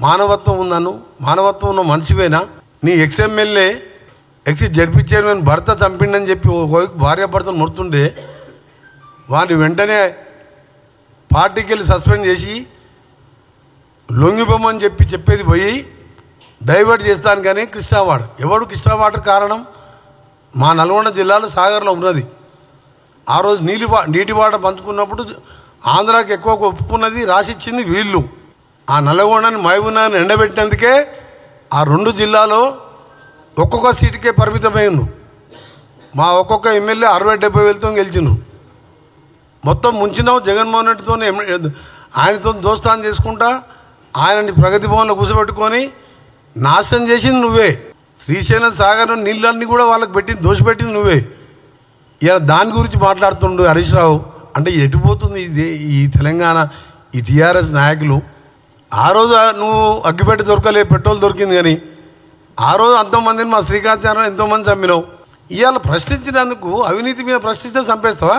మానవత్వం ఉందను, మానవత్వం ఉన్న మనిషివేనా? నీ ఎక్స్ఎమ్మెల్యే జడ్పీ చైర్మన్ భర్త చంపిండని చెప్పి భార్య భర్తను ముడుతుండే వాడిని వెంటనే పార్టీకి వెళ్ళి సస్పెండ్ చేసి లొంగిపోమని చెప్పేది పోయి డైవర్ట్ చేస్తాను. కానీ కృష్ణా వాటర్ ఎవడు కృష్ణా వాటర్ కారణం? మా నల్గొండ జిల్లాలో సాగర్లో ఉన్నది. ఆ రోజు నీటి వాటర్ పంచుకున్నప్పుడు ఆంధ్రాకి ఎక్కువ ఒప్పుకున్నది రాసిచ్చింది వీళ్ళు. ఆ నల్గొండని మహబూబ్నగర్ని ఎండబెట్టినందుకే ఆ రెండు జిల్లాలో ఒక్కొక్క సీటుకే పరిమితమైంది. మా ఒక్కొక్క ఎమ్మెల్యే 60-70 వేలతో గెలిచిండ్రు. మొత్తం ముంచినావు జగన్మోహన్ రెడ్డితో, ఆయనతో దోస్తాను చేసుకుంటా ఆయనని ప్రగతి భవన్లో కూర్చోబెట్టుకొని నాశనం చేసింది నువ్వే. శ్రీశైలం సాగర్ నీళ్ళన్నీ కూడా వాళ్ళకి దోషపెట్టింది నువ్వే. ఇలా దాని గురించి మాట్లాడుతుండు హరీష్ రావు. అంటే ఎటుపోతుంది ఈ తెలంగాణ ఈ టీఆర్ఎస్ నాయకులు? ఆ రోజు నువ్వు అగ్గిపెట్టి దొరకలే, పెట్రోల్ దొరికింది. కానీ ఆ రోజు అంతమందిని మా శ్రీకాంత్ ఎంతోమంది చంపినావు. ఇవాళ ప్రశ్నించినందుకు అవినీతి మీద ప్రశ్నిస్తే చంపేస్తావా?